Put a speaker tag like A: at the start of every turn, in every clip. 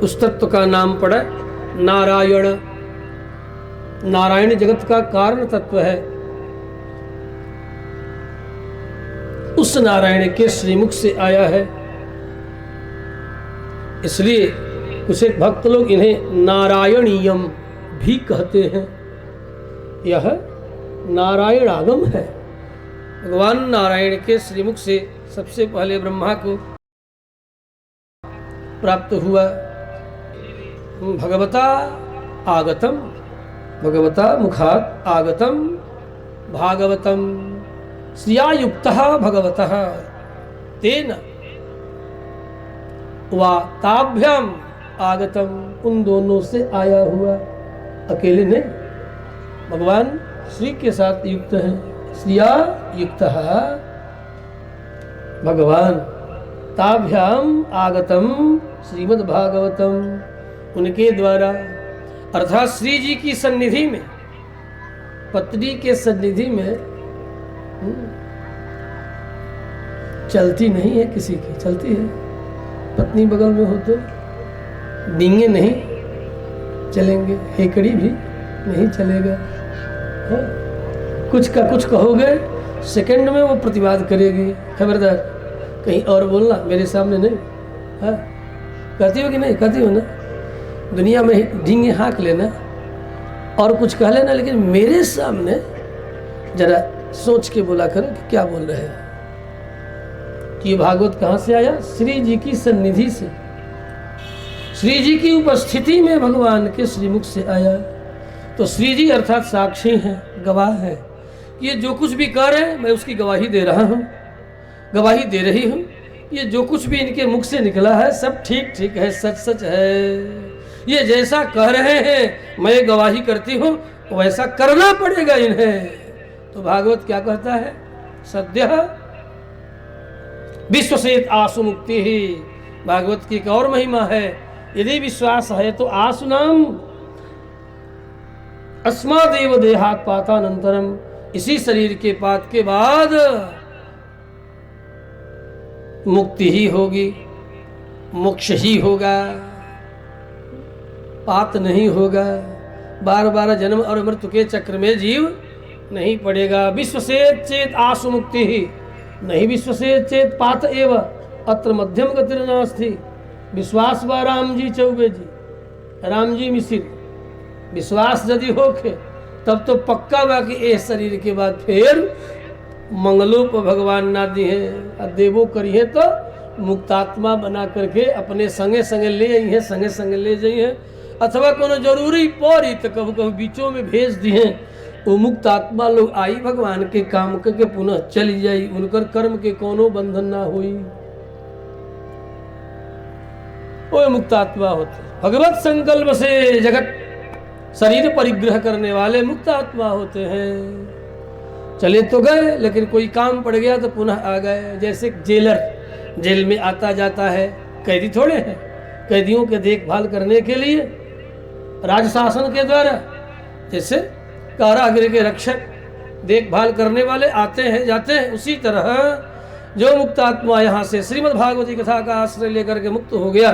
A: उस तत्व का नाम पड़ा नारायण। नारायण जगत का कारण तत्व है। उस नारायण के श्रीमुख से आया है, इसलिए कुछ एक भक्त लोग इन्हें नारायणीयम भी कहते हैं। यह नारायण आगम है। भगवान नारायण के श्रीमुख से सबसे पहले ब्रह्मा को प्राप्त हुआ। भगवता आगतम, भगवता मुखात् आगतम भागवतम श्रिया युक्तः भगवतः तेन वा ताभ्याम आगतम, उन दोनों से आया हुआ, अकेले नहीं, भगवान श्री के साथ युक्त है। श्रिया युक्तः भगवान ताभ्याम आगतम श्रीमद् भागवतम, उनके द्वारा अर्थात श्री जी की सन्निधि में, पत्नी के सन्निधि में चलती नहीं है किसी की, चलती है। पत्नी बगल में हो तो डींगे नहीं चलेंगे, हेकड़ी भी नहीं चलेगा। है? कुछ का कुछ कहोगे सेकंड में वो प्रतिवाद करेगी, खबरदार कहीं और बोलना, मेरे सामने नहीं। हाँ, कहती हो कि नहीं? कहती हो ना? दुनिया में डींगे हाँक लेना और कुछ कह लेना, लेकिन मेरे सामने जरा सोच के बोला करो कि क्या बोल रहे हैं। कि ये भागवत कहाँ से आया? श्री जी की सन्निधि से, श्री जी की उपस्थिति में भगवान के श्रीमुख से आया। तो श्री जी अर्थात साक्षी हैं, गवाह है कि ये जो कुछ भी कह रहे हैं मैं उसकी गवाही दे रहा हूँ, गवाही दे रही हूँ। ये जो कुछ भी इनके मुख से निकला है सब ठीक ठीक है, सच सच है। ये जैसा कह रहे हैं मैं गवाही करती हूँ, वैसा करना पड़ेगा इन्हें। तो भागवत क्या कहता है? सद्य विश्व से आसु मुक्ति ही। भागवत की एक और महिमा है, यदि विश्वास है तो आसु नाम अस्मादेव देहात पातानंतरम, इसी शरीर के पात के बाद मुक्ति ही होगी, मोक्ष ही होगा, पात नहीं होगा। बार बार जन्म और मृत्यु के चक्र में जीव नहीं पड़ेगा। विश्व से चेत आसु मुक्ति ही, नहीं विश्व से चेत पात एव अत्र मध्यम गतिर्नास्ति। विश्वास बा राम जी चौबे जी, राम जी मिसिर, विश्वास यदि होके तब तो पक्का बा कि ए शरीर के बाद फिर मंगलों पर भगवान ना दी है, देवो करिए तो मुक्तात्मा बना करके अपने संगे संगे ले आई है, संगे संगे ले जाइए, अथवा कोनो जरूरी पड़ी तो कभी कभी बीचों में भेज दिए। वो मुक्त आत्मा लोग आई भगवान के काम करके पुनः चली जाई, उनकर कर्म के कोनो बंधन ना हुई, वो मुक्त आत्मा होते। भगवत संकल्प से जगत शरीर परिग्रह करने वाले मुक्त आत्मा होते हैं। चले तो गए, लेकिन कोई काम पड़ गया तो पुनः आ गए। जैसे जेलर जेल में आता जाता है, कैदी थोड़े हैं, कैदियों के देखभाल करने के लिए राजशासन के द्वारा जैसे कारागृह के रक्षक देखभाल करने वाले आते हैं जाते हैं, उसी तरह जो मुक्त आत्मा यहाँ से श्रीमद् भागवती कथा का आश्रय लेकर के मुक्त हो गया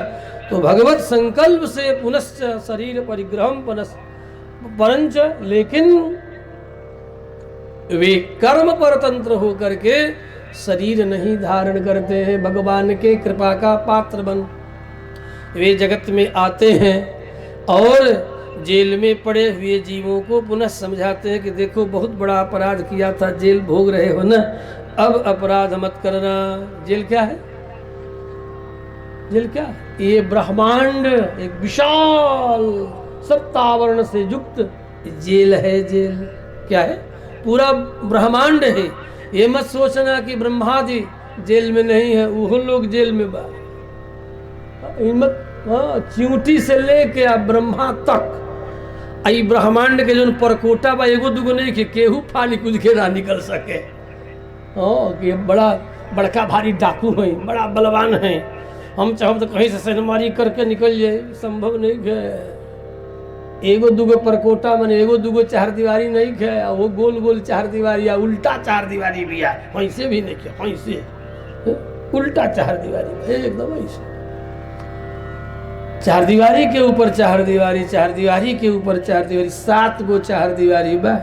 A: तो भगवत संकल्प से पुनश्च शरीर परिग्रहम परंच, लेकिन वे कर्म परतंत्र होकर के शरीर नहीं धारण करते हैं। भगवान के कृपा का पात्र बन वे जगत में आते हैं और जेल में पड़े हुए जीवों को पुनः समझाते हैं कि देखो बहुत बड़ा अपराध किया था, जेल भोग रहे हो ना, अब अपराध मत करना। जेल क्या है? जेल क्या है? ये ब्रह्मांड एक विशाल सत्तावरण से युक्त जेल है। जेल क्या है? पूरा ब्रह्मांड है। ये मत सोचना कि ब्रह्मादि जेल में नहीं है, वो लोग जेल में बा। मत चींटी से लेके आ ब्रह्मा तक आई ब्रह्मांड के जो परकोटा बा एगो दुगो नहीं के केहू फाली कूद के ना निकल सके। कि बड़ा बड़का भारी डाकू है, बड़ा बलवान है, हम चाहो तो कहीं से सेनमारी करके निकल जाए, संभव नहीं है। एगो दुगो परकोटा मन एगो दुगो चार दीवारी नहीं है, वो गोल गोल चार दीवारी या उल्टा चार दीवारी भी है, वैसे भी नहीं है, वैसे उल्टा चार दीवारी एकदम ऐसे। चार दीवारी के ऊपर चार दीवारी, चार दीवारी के ऊपर चार दीवारी, 7 गो चार दीवारी बा।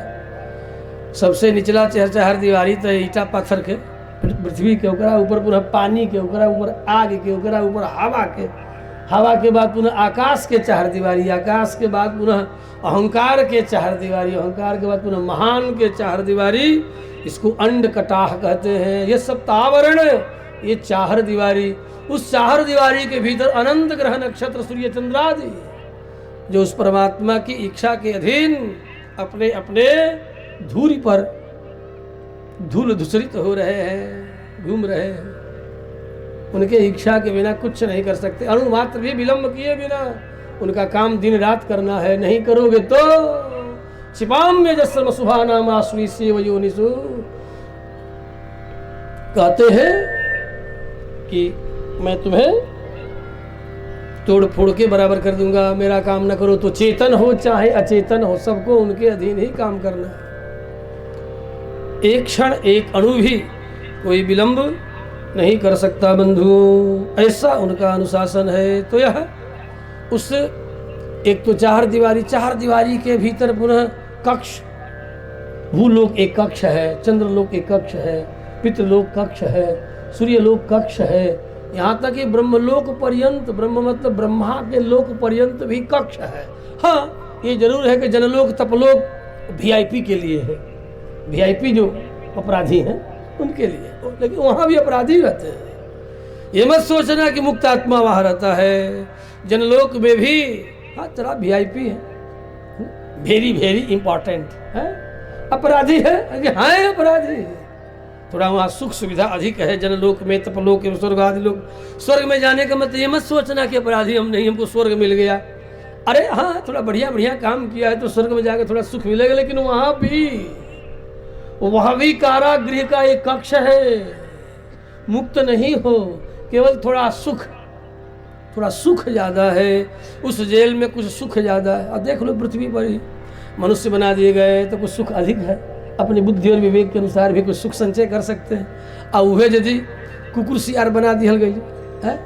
A: सबसे निचला चार दीवारी तो ईटा पत्थर के, पृथ्वी के, ओकरा ऊपर पुनः पानी के, ओकरा ऊपर आग के, ओकरा ऊपर हवा के, हवा के बाद पुनः आकाश के चार दीवारी, आकाश के बाद पुनः अहंकार के चार दीवारी, अहंकार के बाद पुनः महान के चार दीवारी। इसको अंड कटाह कहते हैं। ये सप्तावरण, ये चार दीवारी। उस चार दीवारी के भीतर अनंत ग्रह नक्षत्र सूर्य चंद्रादि जो उस परमात्मा की इच्छा के अधीन अपने अपने धूरी पर धूल धूसरित हो रहे हैं, घूम रहे हैं। उनके इच्छा के बिना कुछ नहीं कर सकते। अणु मात्र भी विलंब किए बिना उनका काम दिन रात करना है। नहीं करोगे तो छिपाम में जस्म सुभा नाम आश्वी सेव योनिसु कहते हैं कि मैं तुम्हें तोड़ फोड़ के बराबर कर दूंगा। मेरा काम न करो तो चेतन हो चाहे अचेतन हो, सबको उनके अधीन ही काम करना है। एक क्षण एक अणु भी कोई विलंब नहीं कर सकता बंधुओं, ऐसा उनका अनुशासन है। तो यह उस एक तो चार दीवारी के भीतर पुनः कक्ष, भूलोक एक कक्ष है, चंद्रलोक एक कक्ष है, पितृलोक कक्ष है, सूर्यलोक कक्ष है, यहाँ तक कि ब्रह्मलोक पर्यंत, ब्रह्म मतलब ब्रह्मा के लोक पर्यंत भी कक्ष है। हाँ, ये जरूर है कि जनलोक तपलोक वीआईपी के लिए है, वीआईपी जो अपराधी हैं उनके लिए, लेकिन वहाँ भी अपराधी रहते हैं। ये मत सोचना कि मुक्त आत्मा वहाँ रहता है। जनलोक में भी हाँ थोड़ा वीआईपी है, वेरी वेरी इंपॉर्टेंट है, अपराधी है, हाँ अपराधी। थोड़ा वहाँ सुख सुविधा अधिक है जनलोक में, तपलोक में, स्वर्ग आदि लोग। स्वर्ग में जाने का मतलब ये मत सोचना कि अपराधी हम नहीं, हमको स्वर्ग मिल गया। अरे हाँ, थोड़ा बढ़िया बढ़िया काम किया है तो स्वर्ग में जाकर थोड़ा सुख मिलेगा, लेकिन वहाँ भी कारागृह का एक कक्ष है, मुक्त नहीं हो, केवल थोड़ा सुख ज़्यादा है। उस जेल में कुछ सुख ज़्यादा है। और देख लो पृथ्वी पर ही मनुष्य बना दिए गए तो कुछ सुख अधिक है, अपनी बुद्धि और विवेक के अनुसार भी कुछ सुख संचय कर सकते हैं। और वह यदि कुकुर सियार बना दिहल गई है,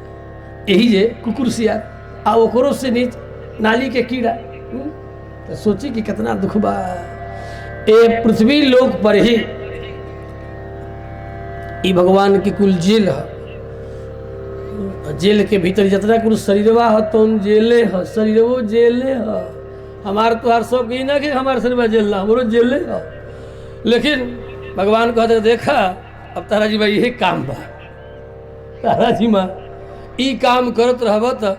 A: यही जे कुकुर सियार आ ओकरो से नीच नाली के कीड़ा, तो सोची कि कितना दुख बा। ए पृथ्वी लोक पर ही ई भगवान की कुल जेल है। जेल के भीतर जितना कुल शरीरवा है तो जेले है, शरीरवो जेले है। हमार तो हर शौक ही ना कि हमारे शरीर में जेल ना, हमारो जेले है। लेकिन भगवान कहते देखा अब तारा जी भाई यही काम बा, तारा जी माँ ई काम करत रहब तो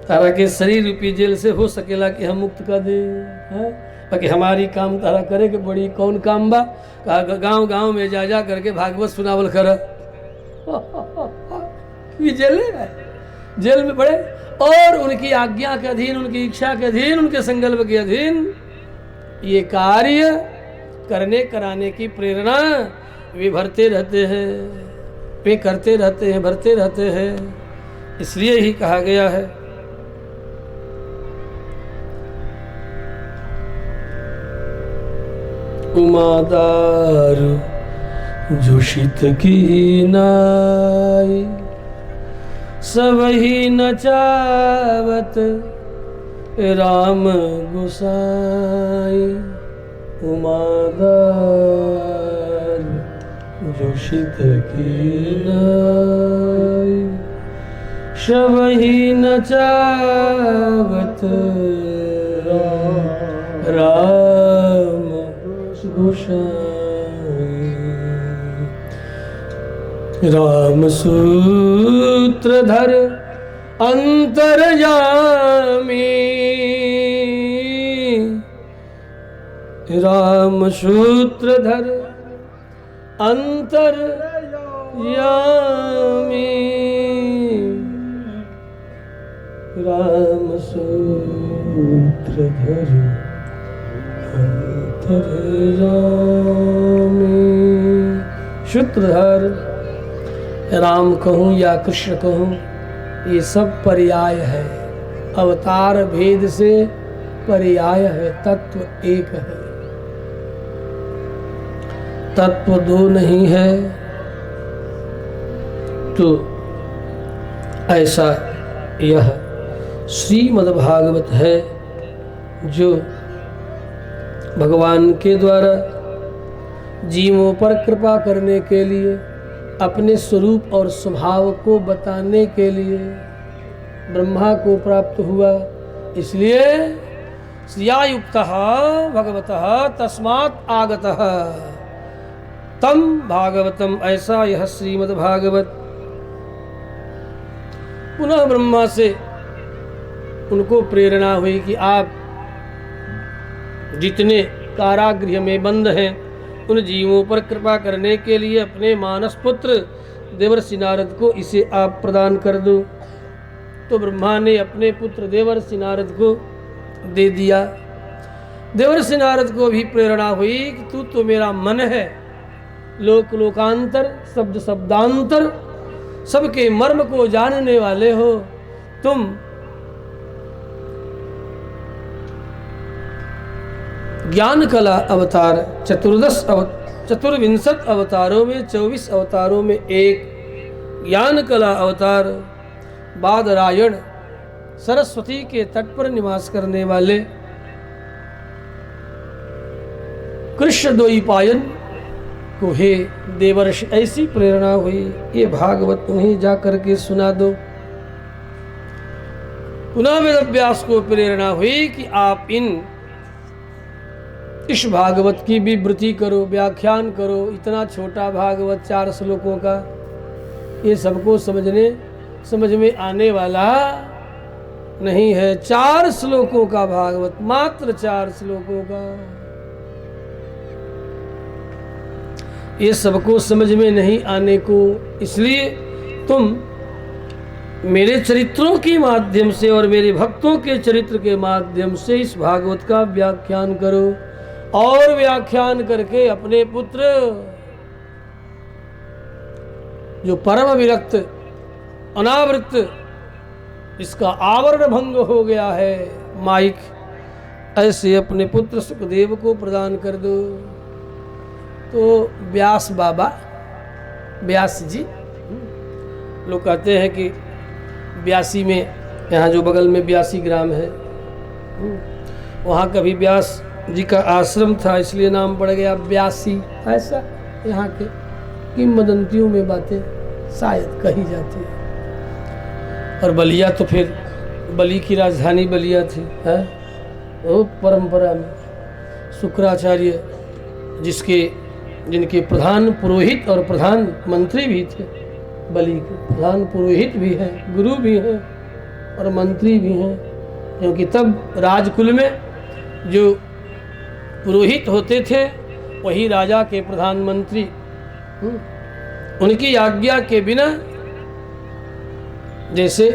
A: तारा के शरीर रूपी जेल से हो सकेला कि हम मुक्त कर दे। बाकी हमारी काम तारा करे के बड़ी कौन काम बा, कहा गांव गांव में जा करके भागवत सुनावल कर। जेल है, जेल में पड़े और उनकी आज्ञा के अधीन, उनकी इच्छा के अधीन, उनके संकल्प के अधीन ये कार्य करने कराने की प्रेरणा वे भरते रहते हैं, वे करते रहते हैं, भरते रहते हैं। इसलिए ही कहा गया है उमादार जोशित की नाई, सबही नचावत राम गोसाई। उमादार जोशित की नाई, सबही नचावत राम गोसाई। राम सूत्रधर अंतर्यामी, राम सूत्रधर अंतर्यामी, राम सूत्रधर अंतर्यामी। सूत्रधर राम कहूँ या कृष्ण कहूँ, ये सब पर्याय है, अवतार भेद से पर्याय है, तत्व एक है, तत्व दो नहीं है। तो ऐसा यह श्रीमद्भागवत है जो भगवान के द्वारा जीवों पर कृपा करने के लिए, अपने स्वरूप और स्वभाव को बताने के लिए ब्रह्मा को प्राप्त हुआ। इसलिए श्रियायुक्तः भगवतः तस्मात् आगतः तम भागवतम, ऐसा यह श्रीमद्भागवत। पुनः ब्रह्मा से उनको प्रेरणा हुई कि आप जितने कारागृह में बंद हैं उन जीवों पर कृपा करने के लिए अपने मानस पुत्र देवर्षि नारद को इसे आप प्रदान कर दो। तो ब्रह्मा ने अपने पुत्र देवर्षि नारद को दे दिया। देवर्षि नारद को भी प्रेरणा हुई कि तू तो मेरा मन है, लोक लोकांतर शब्द शब्दांतर सबके मर्म को जानने वाले हो तुम। ज्ञान कला अवतार चतुर्विंशत अवतारों में 24 अवतारों में एक ज्ञान कला अवतार बादरायण सरस्वती के तट पर निवास करने वाले कृष्ण द्वैपायन को हे देवर्षि ऐसी प्रेरणा हुई, ये भागवत उन्हें जा करके सुना दो। पुनः वेदव्यास को प्रेरणा हुई कि आप इस भागवत की भी वृत्ति करो, व्याख्यान करो। इतना छोटा भागवत 4 श्लोकों का, ये सबको समझ में आने वाला नहीं है। 4 श्लोकों का भागवत, मात्र 4 श्लोकों का, ये सबको समझ में नहीं आने को। इसलिए तुम मेरे चरित्रों के माध्यम से और मेरे भक्तों के चरित्र के माध्यम से इस भागवत का व्याख्यान करो और व्याख्यान करके अपने पुत्र जो परम विरक्त अनावृत, इसका आवरण भंग हो गया है माइक, ऐसे अपने पुत्र सुखदेव को प्रदान कर दो। तो व्यास बाबा, व्यास जी, लोग कहते हैं कि ब्यासी में, यहाँ जो बगल में ब्यासी ग्राम है, वहाँ कभी व्यास जी का आश्रम था, इसलिए नाम पड़ गया ब्यासी। ऐसा यहाँ के किंवदंतियों में बातें शायद कही जाती है। और बलिया तो फिर बलि की राजधानी बलिया थी, है वो परंपरा में शुक्राचार्य जिनके प्रधान पुरोहित और प्रधान मंत्री भी थे। बलि के प्रधान पुरोहित भी हैं, गुरु भी हैं और मंत्री भी हैं, क्योंकि तब राजकुल में जो पुरोहित होते थे वही राजा के प्रधानमंत्री। उनकी आज्ञा के बिना, जैसे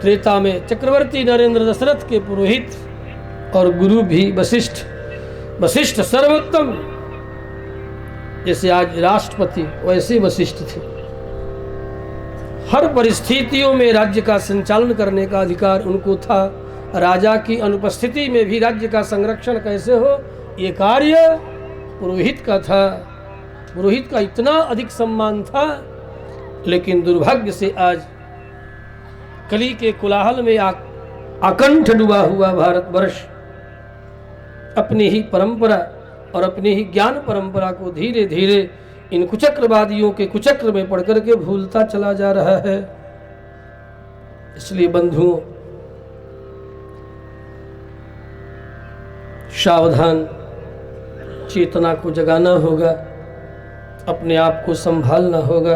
A: त्रेता में चक्रवर्ती नरेंद्र दशरथ के पुरोहित और गुरु भी वशिष्ठ सर्वोत्तम, जैसे आज राष्ट्रपति वैसे वशिष्ठ थे। हर परिस्थितियों में राज्य का संचालन करने का अधिकार उनको था। राजा की अनुपस्थिति में भी राज्य का संरक्षण कैसे हो, ये कार्य पुरोहित का था। पुरोहित का इतना अधिक सम्मान था, लेकिन दुर्भाग्य से आज कली के कोलाहल में आकंठ डूबा हुआ भारतवर्ष अपनी ही परंपरा और अपनी ही ज्ञान परंपरा को धीरे धीरे इन कुचक्रवादियों के कुचक्र में पड़ करके भूलता चला जा रहा है। इसलिए बंधुओं, सावधान, चेतना को जगाना होगा, अपने आप को संभालना होगा।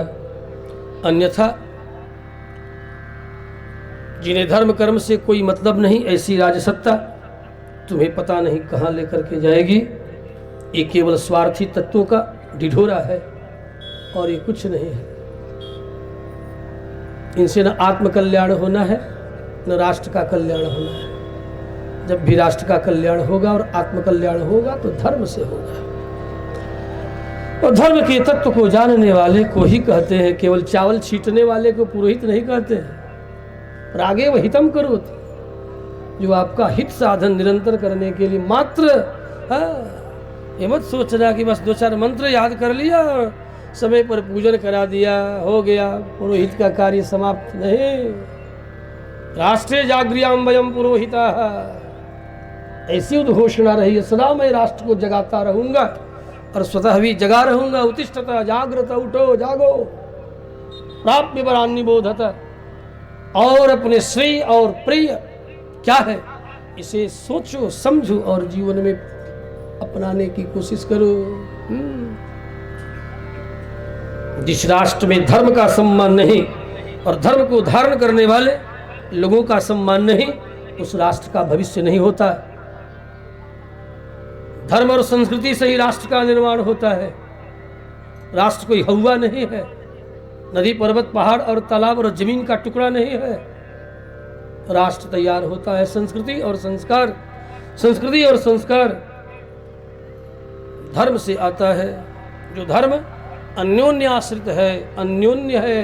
A: अन्यथा जिन्हें धर्म कर्म से कोई मतलब नहीं, ऐसी राजसत्ता तुम्हें पता नहीं कहाँ लेकर के जाएगी। ये केवल स्वार्थी तत्वों का ढिढोरा है और ये कुछ नहीं है। इनसे न आत्मकल्याण होना है, न राष्ट्र का कल्याण होना है। जब भी राष्ट्र का कल्याण होगा और आत्मकल्याण होगा तो धर्म से होगा। और धर्म के तत्व को जानने वाले को ही कहते हैं, केवल चावल छींटने वाले को पुरोहित नहीं कहते हैं। और आगे वह हितम करो, जो आपका हित साधन निरंतर करने के लिए मात्र, ये मत सोचना कि बस 2-4 मंत्र याद कर लिया और समय पर पूजन करा दिया, हो गया, पुरोहित का कार्य समाप्त। नहीं, राष्ट्रे जागृयाम वयम पुरोहिता, ऐसी उद्घोषणा रही है, सदा मैं राष्ट्र को जगाता रहूंगा और स्वतः भी जगा रहूंगा। उत्तिष्ठत जागृत, उठो जागो, प्राप्य वरान्नि बोधत, और अपने श्रेय और प्रिय क्या है इसे सोचो समझो और जीवन में अपनाने की कोशिश करो। जिस राष्ट्र में धर्म का सम्मान नहीं और धर्म को धारण करने वाले लोगों का सम्मान नहीं, उस राष्ट्र का भविष्य नहीं होता। धर्म और संस्कृति से ही राष्ट्र का निर्माण होता है। राष्ट्र कोई हवा नहीं है, नदी पर्वत पहाड़ और तालाब और जमीन का टुकड़ा नहीं है। राष्ट्र तैयार होता है संस्कृति और संस्कार, संस्कृति और संस्कार धर्म से आता है। जो धर्म अन्योन्य आश्रित है, अन्योन्य है।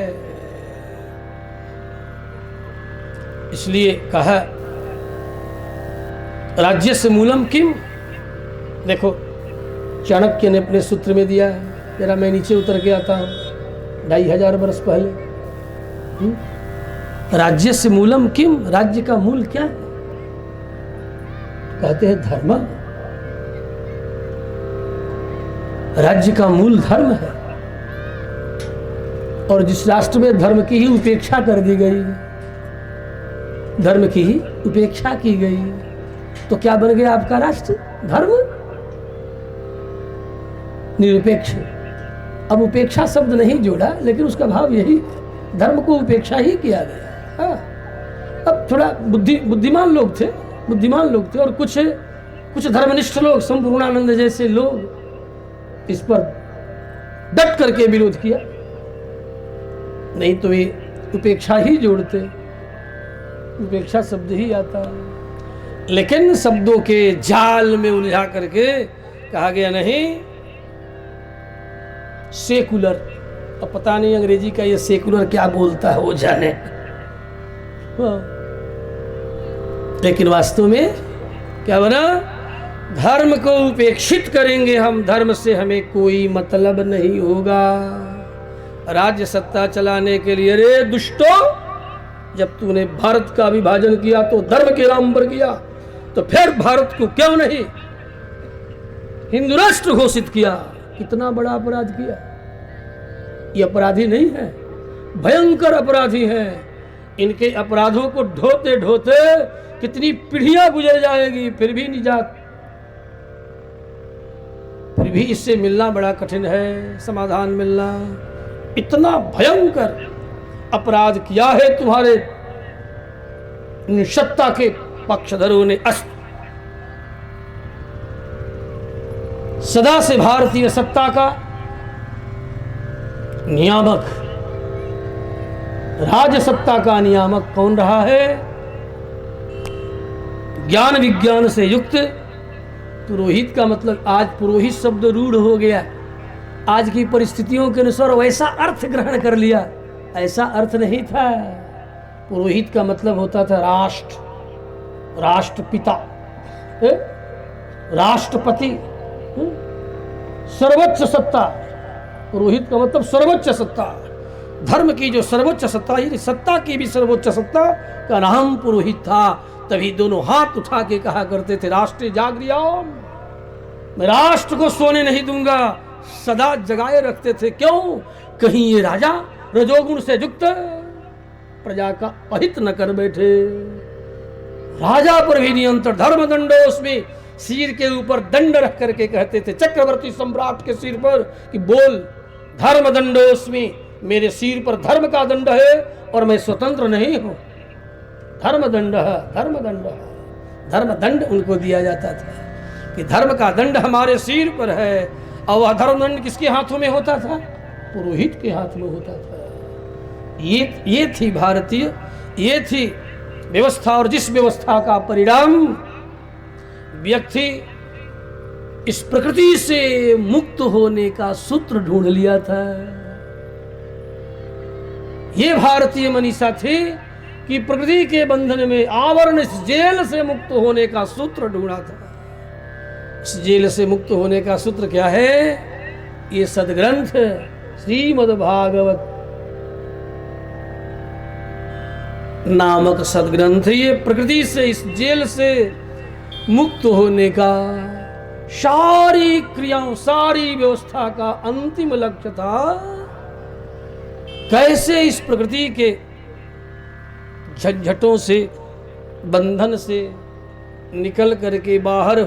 A: इसलिए कहा राज्य से मूलम किम। देखो चाणक्य ने अपने सूत्र में दिया है, जरा मैं नीचे उतर के आता हूं, 2500 वर्ष पहले। राज्य से मूलम किम, राज्य का मूल क्या है? कहते हैं धर्म। राज्य का मूल धर्म है, और जिस राष्ट्र में धर्म की ही उपेक्षा कर दी गई, धर्म की ही उपेक्षा की गई, तो क्या बन गया आपका राष्ट्र? धर्म निरपेक्ष। अब उपेक्षा शब्द नहीं जोड़ा, लेकिन उसका भाव यही, धर्म को उपेक्षा ही किया गया। हाँ। अब थोड़ा बुद्धिमान लोग थे और कुछ धर्मनिष्ठ लोग, संपूर्णानंद जैसे लोग इस पर डट करके विरोध किया। नहीं तो ये उपेक्षा ही जोड़ते, उपेक्षा शब्द ही आता, लेकिन शब्दों के जाल में उलझा करके कहा गया नहीं सेकुलर। अब पता नहीं अंग्रेजी का ये सेकुलर क्या बोलता है, वो जाने। लेकिन वास्तव में क्या बना? धर्म को उपेक्षित करेंगे हम, धर्म से हमें कोई मतलब नहीं होगा। राज्य सत्ता चलाने के लिए, अरे दुष्टों, जब तूने भारत का विभाजन किया तो धर्म के नाम पर किया, तो फिर भारत को क्यों नहीं हिंदू राष्ट्र घोषित किया? कितना बड़ा अपराध किया। ये अपराधी नहीं है, भयंकर अपराधी हैं। इनके अपराधों को ढोते ढोते कितनी पीढ़ियां गुजर जाएगी, फिर भी निजात, फिर भी इससे मिलना बड़ा कठिन है, समाधान मिलना। इतना भयंकर अपराध किया है तुम्हारे सत्ता के पक्षधरों ने। सदा से भारतीय सत्ता का नियामक, राज सत्ता का नियामक कौन रहा है? ज्ञान विज्ञान से युक्त पुरोहित का मतलब, आज पुरोहित शब्द रूढ़ हो गया, आज की परिस्थितियों के अनुसार वैसा अर्थ ग्रहण कर लिया। ऐसा अर्थ नहीं था। पुरोहित का मतलब होता था राष्ट्र, राष्ट्रपिता, राष्ट्रपति, सर्वोच्च सत्ता। पुरोहित का मतलब सर्वोच्च सत्ता, धर्म की जो सर्वोच्च सत्ता, ये सत्ता की भी सर्वोच्च सत्ता का नाम पुरोहित था। तभी दोनों हाथ उठा के कहा करते थे राष्ट्र जागृयाम, मैं राष्ट्र को सोने नहीं दूंगा, सदा जगाए रखते थे। क्यों? कहीं ये राजा रजोगुण से युक्त प्रजा का अहित न कर बैठे। राजा पर भी नियंत्रण, धर्म दंडोस्मि, सिर के ऊपर दंड रख करके कहते थे चक्रवर्ती सम्राट के सिर पर कि बोल धर्म दंडोस्मि, मेरे सिर पर धर्म का दंड है और मैं स्वतंत्र नहीं हूं। धर्म दंड है, धर्म दंड है, धर्म दंड उनको दिया जाता था कि धर्म का दंड हमारे सिर पर है। और वह धर्म दंड किसके हाथों में होता था? पुरोहित के हाथ में होता था। ये थी भारतीय, ये थी व्यवस्था। और जिस व्यवस्था का परिणाम व्यक्ति इस प्रकृति से मुक्त होने का सूत्र ढूंढ लिया था। ये भारतीय मनीषा थी कि प्रकृति के बंधन में आवरण, इस जेल से मुक्त होने का सूत्र ढूंढा था। इस जेल से मुक्त होने का सूत्र क्या है? ये सदग्रंथ श्रीमद् भागवत। नामक सदग्रंथ, ये प्रकृति से, इस जेल से मुक्त होने का, सारी क्रियाओं, सारी व्यवस्था का अंतिम लक्ष्य था। कैसे इस प्रकृति के झंझटों से, बंधन से निकल करके बाहर